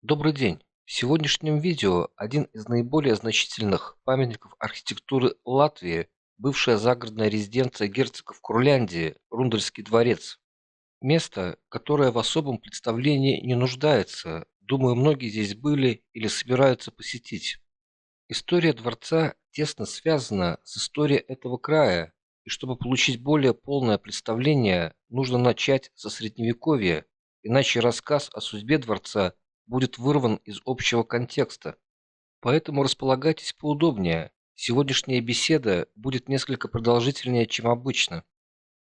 Добрый день! В сегодняшнем видео один из наиболее значительных памятников архитектуры Латвии – бывшая загородная резиденция герцогов Курляндии, Рундельский дворец. Место, которое в особом представлении не нуждается. Думаю, многие здесь были или собираются посетить. История дворца тесно связана с историей этого края, и чтобы получить более полное представление, нужно начать со Средневековья, иначе рассказ о судьбе дворца будет вырван из общего контекста. Поэтому располагайтесь поудобнее. Сегодняшняя беседа будет несколько продолжительнее, чем обычно.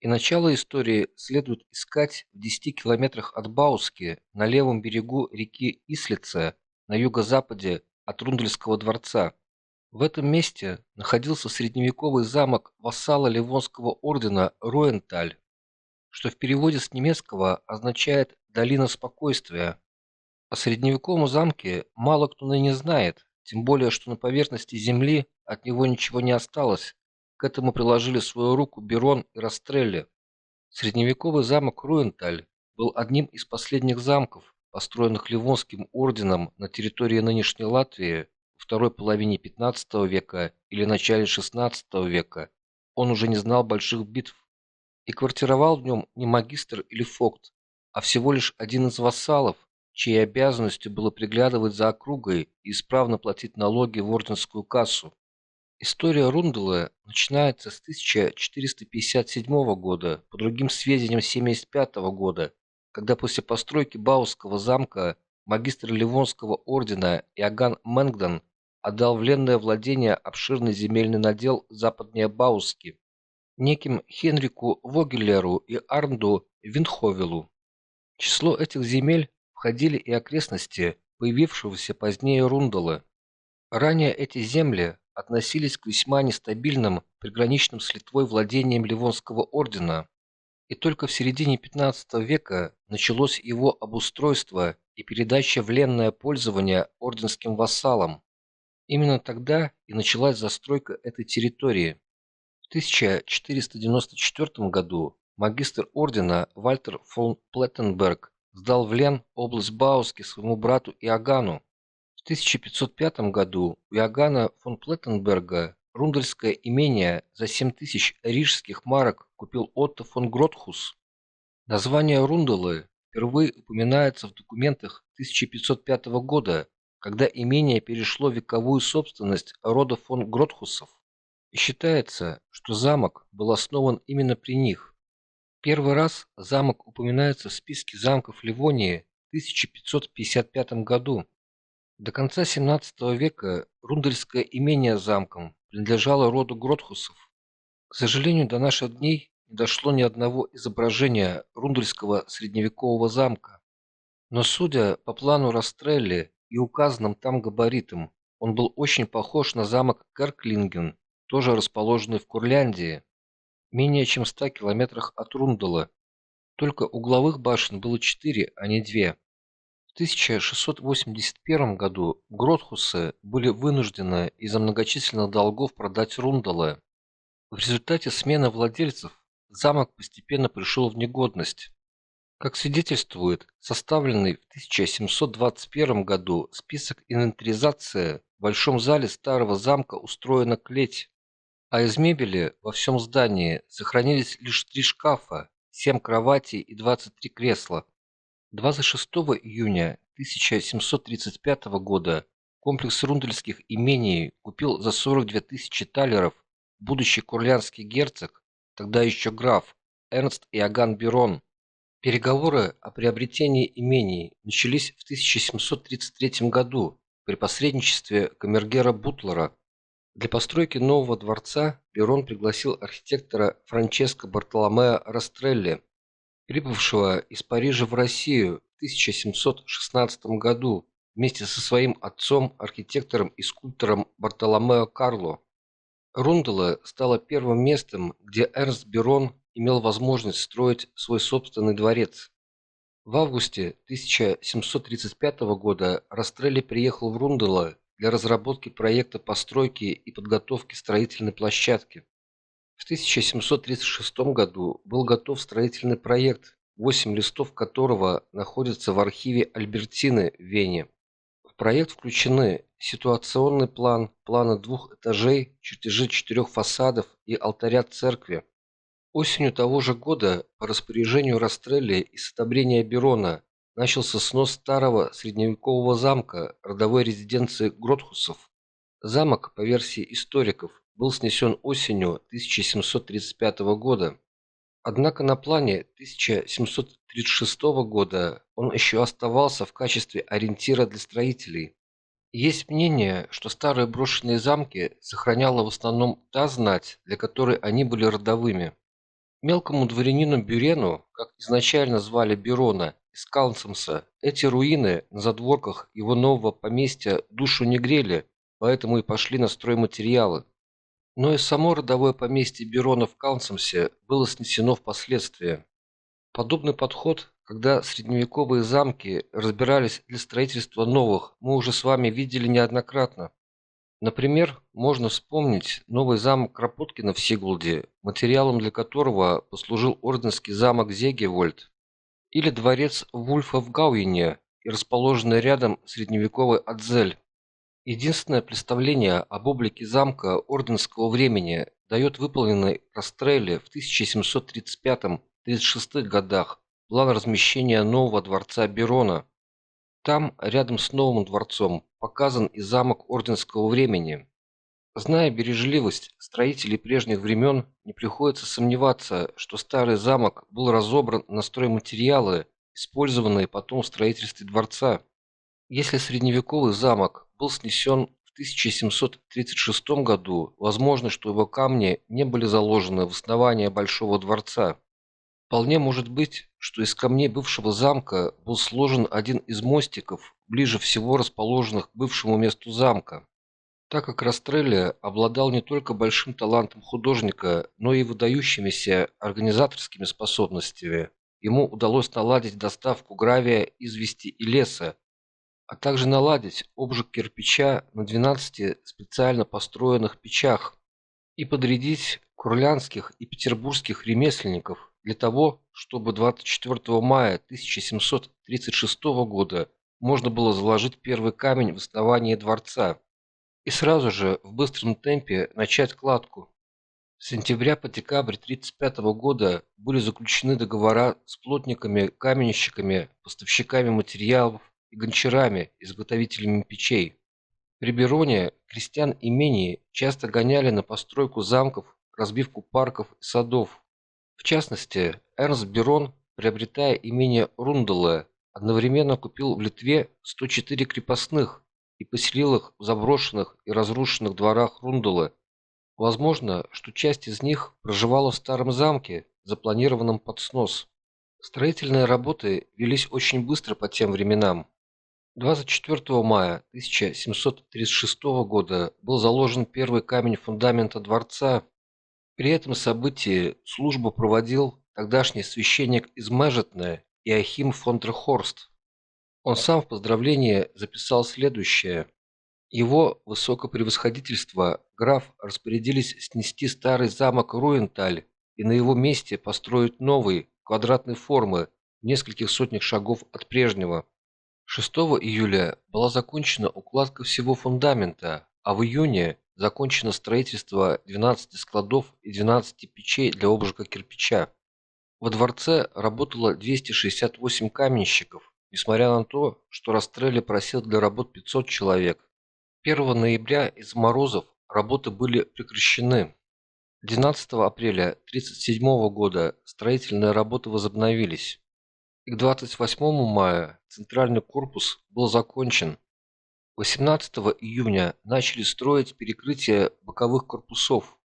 И начало истории следует искать в 10 километрах от Бауски, на левом берегу реки Ислице, на юго-западе от Рундельского дворца. В этом месте находился средневековый замок вассала Ливонского ордена Роенталь, что в переводе с немецкого означает «долина спокойствия». О средневековом замке мало кто ныне знает, тем более, что на поверхности земли от него ничего не осталось. К этому приложили свою руку Берон и Растрелли. Средневековый замок Руенталь был одним из последних замков, построенных Ливонским орденом на территории нынешней Латвии во второй половине XV века или начале XVI века. Он уже не знал больших битв и квартировал в нем не магистр или фокт, а всего лишь один из вассалов, чьей обязанностью было приглядывать за округой и исправно платить налоги в орденскую кассу. История Рунделы начинается с 1457 года, по другим сведениям 75 года, когда после постройки Баусского замка магистр Ливонского ордена Иоганн Мэнгдон отдал в ленное владение обширный земельный надел западнее Бауски неким Хенрику Вогелеру и Арнду Виндховелу. В число этих земель входили и окрестности появившегося позднее Рунделы. Ранее эти земли относились к весьма нестабильным приграничным с Литвой владениям Ливонского ордена, и только в середине XV века началось его обустройство и передача в ленное пользование орденским вассалам. Именно тогда и началась застройка этой территории. В 1494 году магистр ордена Вальтер фон Плеттенберг сдал в Лен область Бауски своему брату Иоганну. В 1505 году у Иоганна фон Плеттенберга рундельское имение за 7000 рижских марок купил Отто фон Гротхус. Название Рунделы впервые упоминается в документах 1505 года, когда имение перешло в вековую собственность рода фон Гротхусов. И считается, что замок был основан именно при них. Первый раз замок упоминается в списке замков Ливонии в 1555 году. До конца XVII века рундельское имение с замком принадлежало роду Гротхусов. К сожалению, до наших дней не дошло ни одного изображения рундельского средневекового замка. Но судя по плану Растрелли и указанным там габаритам, он был очень похож на замок Керклинген, тоже расположенный в Курляндии, менее чем в 100 километрах от Рундела. Только угловых башен было 4, а не 2. В 1681 году Гротхусы были вынуждены из-за многочисленных долгов продать Рунделы. В результате смены владельцев замок постепенно пришел в негодность. Как свидетельствует составленный в 1721 году список инвентаризации, в большом зале старого замка устроена клеть, а из мебели во всем здании сохранились лишь 3 шкафа, 7 кроватей и 23 кресла. 26 июня 1735 года комплекс рундельских имений купил за 42 тысячи талеров будущий курлянский герцог, тогда еще граф, Эрнст Иоганн Берон. Переговоры о приобретении имений начались в 1733 году при посредничестве камергера Бутлера. Для постройки нового дворца Берон пригласил архитектора Франческо Бартоломео Растрелли, прибывшего из Парижа в Россию в 1716 году вместе со своим отцом, архитектором и скульптором Бартоломео Карло. Рунделе стало первым местом, где Эрнст Берон имел возможность строить свой собственный дворец. В августе 1735 года Растрелли приехал в Рунделе для разработки проекта постройки и подготовки строительной площадки. В 1736 году был готов строительный проект, 8 листов которого находятся в архиве Альбертины в Вене. проект включены ситуационный план, планы двух этажей, чертежи четырех фасадов и алтаря церкви. Осенью того же года по распоряжению Растрелли и с одобрения Берона начался снос старого средневекового замка родовой резиденции Гротхусов. Замок, по версии историков, был снесен осенью 1735 года. Однако на плане 1736 года он еще оставался в качестве ориентира для строителей. Есть мнение, что старые брошенные замки сохраняла в основном та знать, для которой они были родовыми. Мелкому дворянину Бюрену, как изначально звали Берона, из Каунсамса, эти руины на задворках его нового поместья душу не грели, поэтому и пошли на стройматериалы. Но и само родовое поместье Берона в Каунсамсе было снесено впоследствии. Подобный подход, когда средневековые замки разбирались для строительства новых, мы уже с вами видели неоднократно. Например, можно вспомнить новый замок Кропоткина в Сигулде, материалом для которого послужил орденский замок Зегевольд, или дворец Вульфа в Гауине и расположенный рядом средневековый Адзель. Единственное представление об облике замка орденского времени дает выполненный Растрелли в 1735-36 годах план размещения нового дворца Берона. Там, рядом с новым дворцом, показан и замок орденского времени. Зная бережливость строителей прежних времен, не приходится сомневаться, что старый замок был разобран на стройматериалы, использованные потом в строительстве дворца. Если средневековый замок был снесен в 1736 году, возможно, что его камни не были заложены в основание Большого дворца. Вполне может быть, что из камней бывшего замка был сложен один из мостиков, ближе всего расположенных к бывшему месту замка. Так как Растрелли обладал не только большим талантом художника, но и выдающимися организаторскими способностями, ему удалось наладить доставку гравия, извести и леса, а также наладить обжиг кирпича на 12 специально построенных печах и подрядить курлянских и петербургских ремесленников для того, чтобы 24 мая 1736 года можно было заложить первый камень в основании дворца и сразу же в быстром темпе начать кладку. С сентября по декабрь 1935 года были заключены договора с плотниками, каменщиками, поставщиками материалов и гончарами, изготовителями печей. При Бероне крестьян имений часто гоняли на постройку замков, разбивку парков и садов. В частности, Эрнст Берон, приобретая имение Рунделе, одновременно купил в Литве 104 крепостных и поселил их в заброшенных и разрушенных дворах Рунделе. Возможно, что часть из них проживала в старом замке, запланированном под снос. Строительные работы велись очень быстро по тем временам. 24 мая 1736 года был заложен первый камень фундамента дворца. При этом событии службу проводил тогдашний священник из Межетне Иоахим фон дер Хорст. Он сам в поздравлении записал следующее. Его высокопревосходительство граф распорядились снести старый замок Руенталь и на его месте построить новый, квадратной формы, в нескольких сотнях шагов от прежнего. 6 июля была закончена укладка всего фундамента, а в июне закончено строительство 12 складов и 12 печей для обжига кирпича. Во дворце работало 268 каменщиков, несмотря на то, что Растрелли просил для работ 500 человек. 1 ноября из-за морозов работы были прекращены. 12 апреля 1937 года строительные работы возобновились. И к 28 мая центральный корпус был закончен. 18 июня начали строить перекрытие боковых корпусов.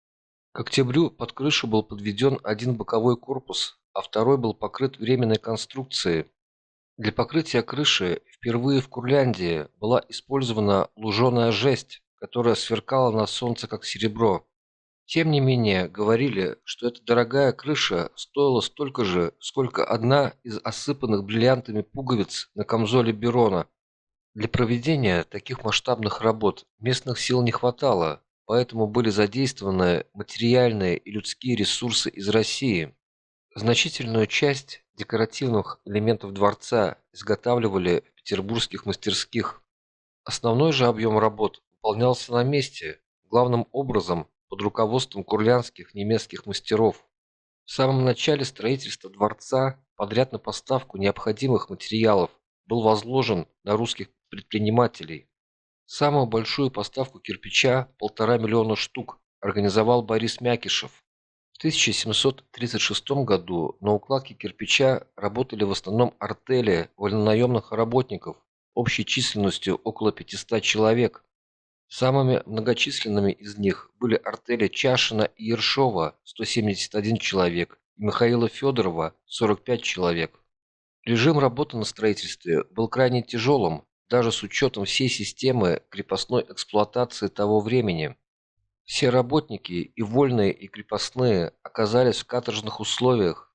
К октябрю под крышу был подведен один боковой корпус, а второй был покрыт временной конструкцией. Для покрытия крыши впервые в Курляндии была использована луженая жесть, которая сверкала на солнце как серебро. Тем не менее, говорили, что эта дорогая крыша стоила столько же, сколько одна из осыпанных бриллиантами пуговиц на камзоле Берона. Для проведения таких масштабных работ местных сил не хватало, поэтому были задействованы материальные и людские ресурсы из России. Значительную часть декоративных элементов дворца изготавливали в петербургских мастерских. Основной же объем работ выполнялся на месте, главным образом под руководством курлянских немецких мастеров. В самом начале строительства дворца подряд на поставку необходимых материалов был возложен на русских предпринимателей. Самую большую поставку кирпича, 1,5 миллиона штук, организовал Борис Мякишев. В 1736 году на укладке кирпича работали в основном артели вольнонаемных работников общей численностью около 500 человек. Самыми многочисленными из них были артели Чашина и Ершова 171 человек и Михаила Федорова 45 человек. Режим работы на строительстве был крайне тяжелым, даже с учетом всей системы крепостной эксплуатации того времени. Все работники, и вольные, и крепостные, оказались в каторжных условиях.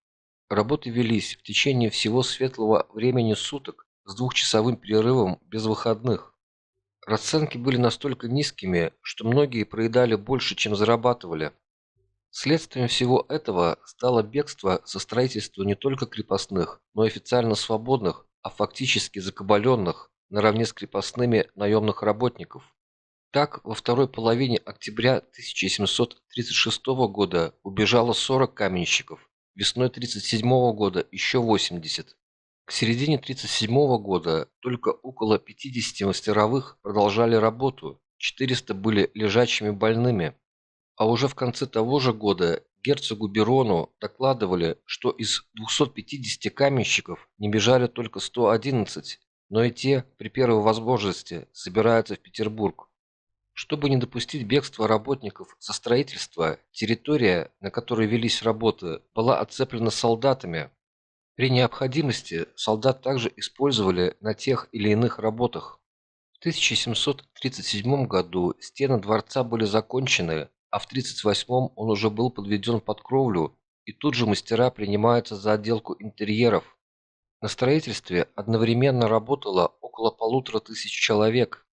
Работы велись в течение всего светлого времени суток с двухчасовым перерывом без выходных. Расценки были настолько низкими, что многие проедали больше, чем зарабатывали. Следствием всего этого стало бегство со строительства не только крепостных, но и официально свободных, а фактически закабаленных, наравне с крепостными наемных работников. Так, во второй половине октября 1736 года убежало 40 каменщиков, весной 1937 года еще 80. К середине 1937 года только около 50 мастеровых продолжали работу, 400 были лежачими больными. А уже в конце того же года герцогу Берону докладывали, что из 250 каменщиков не бежали только 111, но и те при первой возможности собираются в Петербург. Чтобы не допустить бегства работников со строительства, территория, на которой велись работы, была оцеплена солдатами. При необходимости солдат также использовали на тех или иных работах. В 1737 году стены дворца были закончены, а в 1938 он уже был подведен под кровлю, и тут же мастера принимаются за отделку интерьеров. На строительстве одновременно работало около 1500 человек.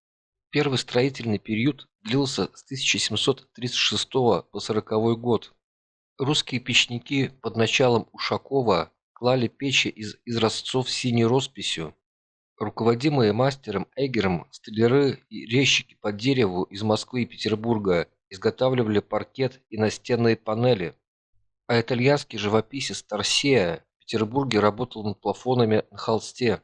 Первый строительный период длился с 1736 по 40 год. Русские печники под началом Ушакова клали печи из изразцов с синей росписью. Руководимые мастером Эггером, столяры и резчики по дереву из Москвы и Петербурга изготавливали паркет и настенные панели, а итальянский живописец Торсеа в Петербурге работал над плафонами на холсте.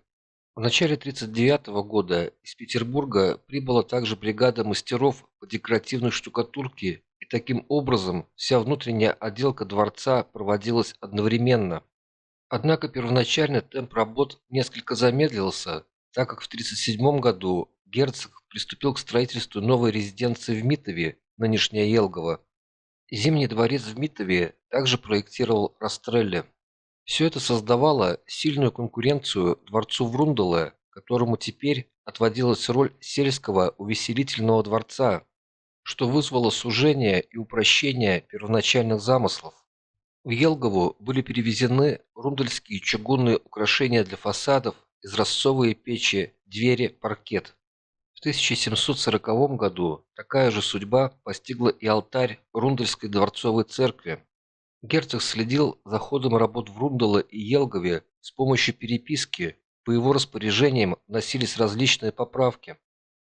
В начале 1939 года из Петербурга прибыла также бригада мастеров по декоративной штукатурке, и таким образом вся внутренняя отделка дворца проводилась одновременно. Однако первоначальный темп работ несколько замедлился, так как в 1937 году герцог приступил к строительству новой резиденции в Митове, нынешняя Елгово. Зимний дворец в Митове также проектировал Растрелли. Все это создавало сильную конкуренцию дворцу Врунделя, которому теперь отводилась роль сельского увеселительного дворца, что вызвало сужение и упрощение первоначальных замыслов. В Елгову были перевезены рундельские чугунные украшения для фасадов, изразцовые печи, двери, паркет. В 1740 году такая же судьба постигла и алтарь Рундельской дворцовой церкви. Герцог следил за ходом работ в Рунделе и Елгове с помощью переписки, по его распоряжениям вносились различные поправки.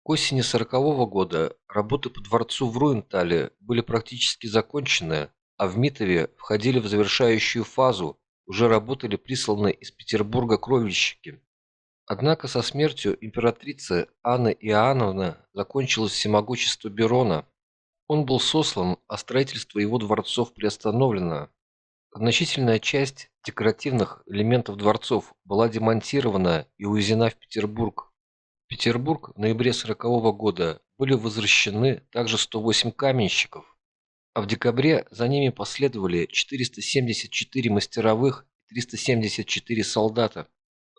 К осени 40 года работы по дворцу в Руентале были практически закончены, а в Митове входили в завершающую фазу, уже работали присланные из Петербурга кровельщики. Однако со смертью императрицы Анны Иоанновны закончилось всемогущество Берона. Он был сослан, а строительство его дворцов приостановлено. Значительная часть декоративных элементов дворцов была демонтирована и увезена в Петербург. В Петербург в ноябре 40 года были возвращены также 108 каменщиков, а в декабре за ними последовали 474 мастеровых и 374 солдата.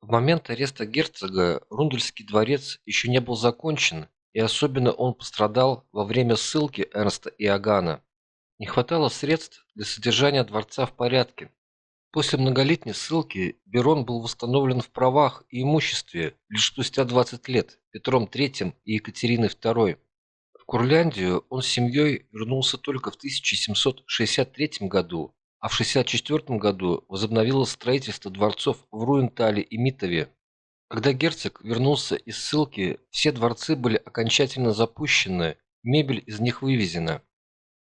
В момент ареста герцога Рундельский дворец еще не был закончен, и особенно он пострадал во время ссылки Эрнста Иоганна. Не хватало средств для содержания дворца в порядке. После многолетней ссылки Берон был восстановлен в правах и имуществе лишь спустя 20 лет Петром III и Екатериной II. В Курляндию он с семьей вернулся только в 1763 году, а в 1964 году возобновилось строительство дворцов в Руентале и Митове. Когда герцог вернулся из ссылки, все дворцы были окончательно запущены, мебель из них вывезена.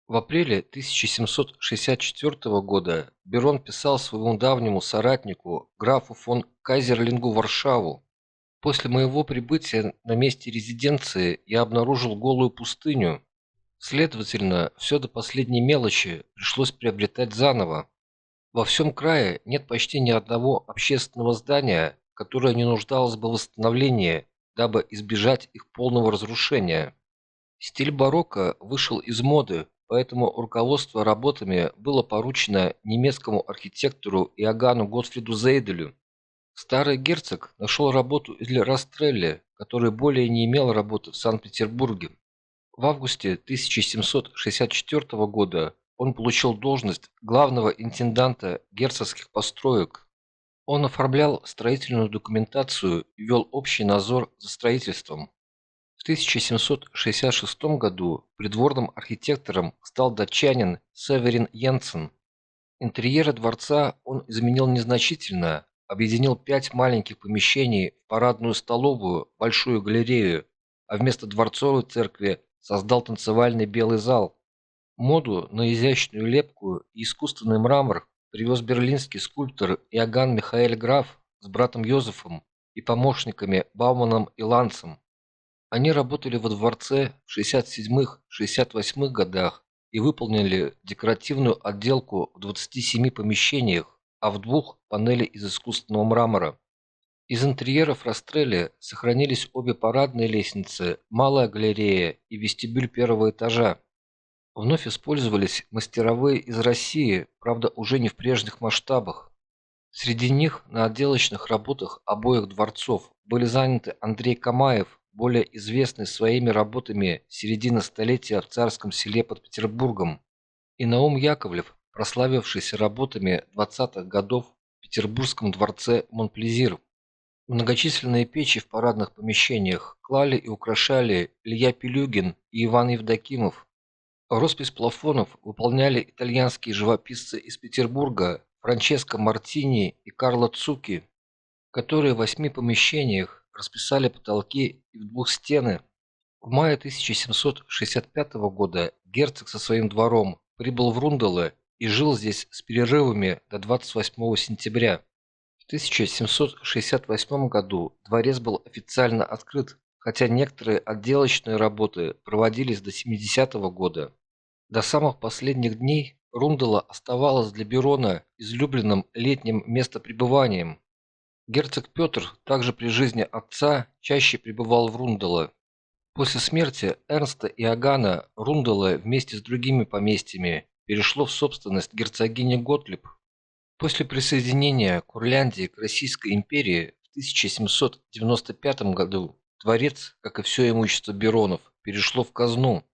В апреле 1764 года Берон писал своему давнему соратнику, графу фон Кайзерлингу в Варшаву: «После моего прибытия на месте резиденции я обнаружил голую пустыню. Следовательно, все до последней мелочи пришлось приобретать заново. Во всем крае нет почти ни одного общественного здания, которое не нуждалось бы в восстановлении, дабы избежать их полного разрушения. Стиль барокко вышел из моды, поэтому руководство работами было поручено немецкому архитектору Иоганну Готфриду Зейделю. Старый герцог нашел работу и для Растрелли, который более не имел работы в Санкт-Петербурге. В августе 1764 года он получил должность главного интенданта герцогских построек. Он оформлял строительную документацию и вел общий надзор за строительством. В 1766 году придворным архитектором стал датчанин Северин Йенсен. Интерьеры дворца он изменил незначительно, объединил 5 маленьких помещений в парадную столовую, большую галерею, а вместо дворцовой церкви создал танцевальный белый зал. Моду на изящную лепку и искусственный мрамор привез берлинский скульптор Иоганн Михаэль Граф с братом Йозефом и помощниками Бауманом и Ланцем. Они работали во дворце в 67-68 годах и выполнили декоративную отделку в 27 помещениях, а в 2 панели из искусственного мрамора. Из интерьеров Растрелли сохранились обе парадные лестницы, малая галерея и вестибюль первого этажа. Вновь использовались мастеровые из России, правда уже не в прежних масштабах. Среди них на отделочных работах обоих дворцов были заняты Андрей Камаев, более известный своими работами середины столетия в Царском селе под Петербургом, и Наум Яковлев, прославившийся работами 20-х годов в Петербургском дворце Монплезир. Многочисленные печи в парадных помещениях клали и украшали Илья Пилюгин и Иван Евдокимов. Роспись плафонов выполняли итальянские живописцы из Петербурга Франческо Мартини и Карло Цукки, которые в 8 помещениях расписали потолки и в 2 стены. В мае 1765 года герцог со своим двором прибыл в Рундало и жил здесь с перерывами до 28 сентября. В 1768 году дворец был официально открыт, хотя некоторые отделочные работы проводились до 70-го года. До самых последних дней Рундало оставалось для Берона излюбленным летним местопребыванием. Герцог Петр также при жизни отца чаще пребывал в Рундало. После смерти Эрнста Иоганна Рундало вместе с другими поместьями перешло в собственность герцогини Готлиб. После присоединения Курляндии к Российской империи в 1795 году дворец, как и все имущество Беронов, перешло в казну.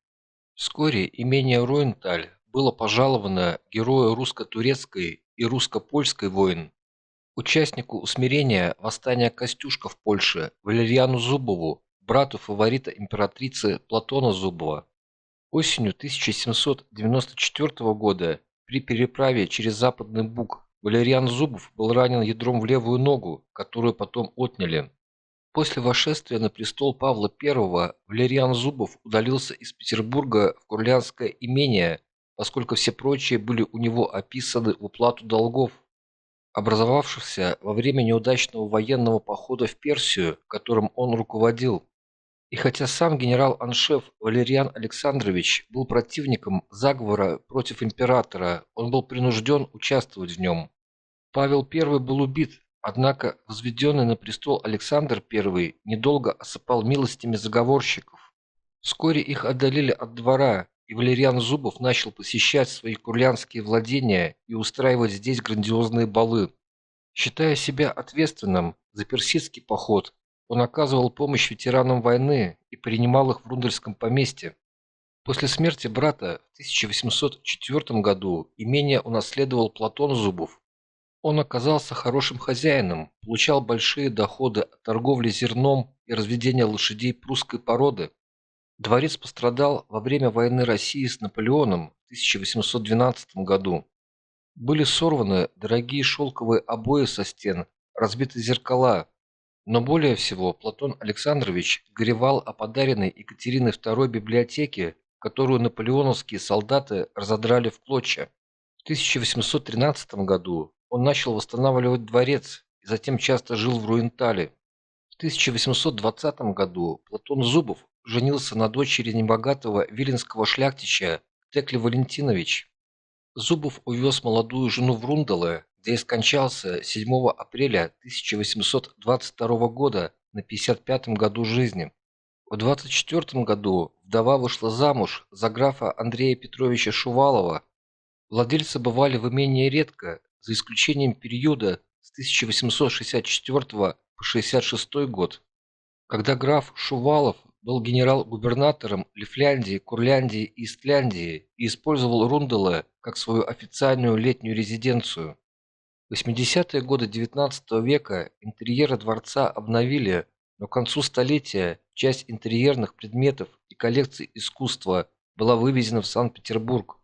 Вскоре имение Роенталь было пожаловано герою русско-турецкой и русско-польской войн, участнику усмирения восстания Костюшка в Польше Валерьяну Зубову, брату фаворита императрицы Платона Зубова. Осенью 1794 года при переправе через Западный Буг Валерьян Зубов был ранен ядром в левую ногу, которую потом отняли. После восшествия на престол Павла I Валерьян Зубов удалился из Петербурга в Курлянское имение, поскольку все прочие были у него описаны в уплату долгов, образовавшихся во время неудачного военного похода в Персию, которым он руководил. И хотя сам генерал-аншеф Валерьян Александрович был противником заговора против императора, он был принужден участвовать в нем. Павел I был убит, однако возведенный на престол Александр I недолго осыпал милостями заговорщиков. Вскоре их отдалили от двора, и Валерьян Зубов начал посещать свои курлянские владения и устраивать здесь грандиозные балы. Считая себя ответственным за персидский поход, он оказывал помощь ветеранам войны и принимал их в Рундельском поместье. После смерти брата в 1804 году имение унаследовал Платон Зубов. Он оказался хорошим хозяином, получал большие доходы от торговли зерном и разведения лошадей прусской породы. Дворец пострадал во время войны России с Наполеоном в 1812 году. Были сорваны дорогие шелковые обои со стен, разбиты зеркала. Но более всего Платон Александрович горевал о подаренной Екатериной II библиотеке, которую наполеоновские солдаты разодрали в клочья. В 1813 году он начал восстанавливать дворец и затем часто жил в Руентале. В 1820 году Платон Зубов женился на дочери небогатого виленского шляхтича Текли Валентинович. Зубов увез молодую жену в Рундалы, где и скончался 7 апреля 1822 года на 55-м году жизни. В 24 году вдова вышла замуж за графа Андрея Петровича Шувалова. Владельцы бывали в имении редко, за исключением периода с 1864 по 66 год, когда граф Шувалов был генерал-губернатором Лифляндии, Курляндии и Истляндии и использовал Рундалы как свою официальную летнюю резиденцию. В 80-е годы XIX века интерьеры дворца обновили, но к концу столетия часть интерьерных предметов и коллекций искусства была вывезена в Санкт-Петербург.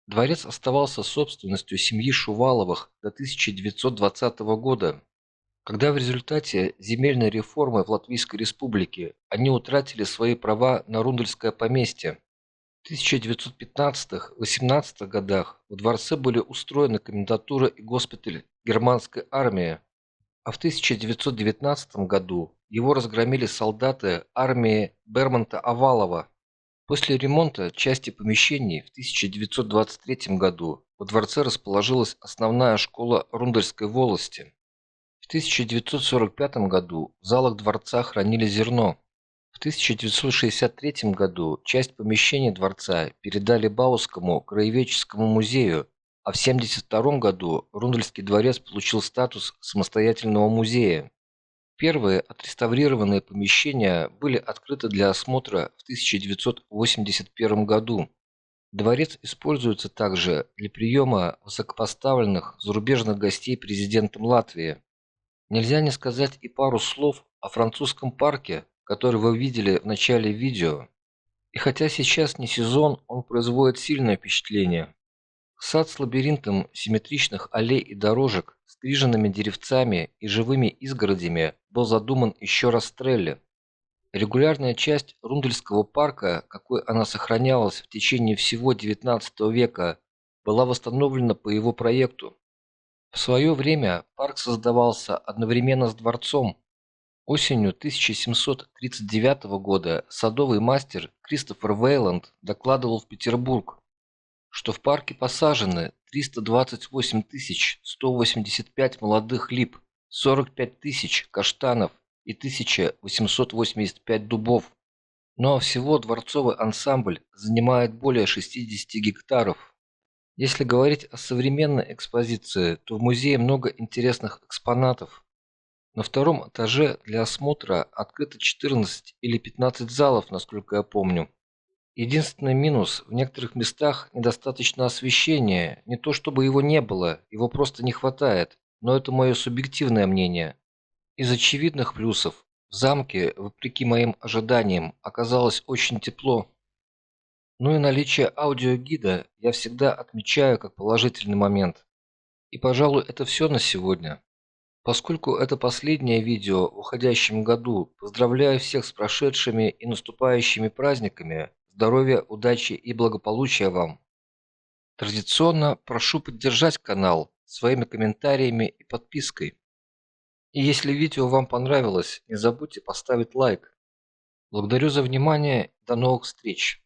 Дворец оставался собственностью семьи Шуваловых до 1920 года, когда в результате земельной реформы в Латвийской Республике они утратили свои права на Рундельское поместье. В 1915-18 годах в дворце были устроены комендатура и госпиталь германской армии, а в 1919 году его разгромили солдаты армии Бермонта-Овалова. После ремонта части помещений в 1923 году во дворце расположилась основная школа Рундельской волости. В 1945 году в залах дворца хранили зерно. В 1963 году часть помещений дворца передали Баускому краеведческому музею, а в 1972 году Рундельский дворец получил статус самостоятельного музея. Первые отреставрированные помещения были открыты для осмотра в 1981 году. Дворец используется также для приема высокопоставленных зарубежных гостей президентом Латвии. Нельзя не сказать и пару слов о французском парке, который вы видели в начале видео. И хотя сейчас не сезон, он производит сильное впечатление. Сад с лабиринтом симметричных аллей и дорожек, стриженными деревцами и живыми изгородями был задуман еще Растрелли. Регулярная часть Рундельского парка, какой она сохранялась в течение всего XIX века, была восстановлена по его проекту. В свое время парк создавался одновременно с дворцом. Осенью 1739 года садовый мастер Кристофер Вейланд докладывал в Петербург, что в парке посажены 328 185 молодых лип, 45 тысяч каштанов и 1885 дубов. Но всего дворцовый ансамбль занимает более 60 гектаров. Если говорить о современной экспозиции, то в музее много интересных экспонатов. На втором этаже для осмотра открыто 14 или 15 залов, насколько я помню. Единственный минус – в некоторых местах недостаточно освещения, не то чтобы его не было, его просто не хватает, но это мое субъективное мнение. Из очевидных плюсов в замке, вопреки моим ожиданиям, оказалось очень тепло. Ну и наличие аудиогида я всегда отмечаю как положительный момент. И, пожалуй, это все на сегодня. Поскольку это последнее видео в уходящем году, поздравляю всех с прошедшими и наступающими праздниками, здоровья, удачи и благополучия вам. Традиционно прошу поддержать канал своими комментариями и подпиской. И если видео вам понравилось, не забудьте поставить лайк. Благодарю за внимание, до новых встреч!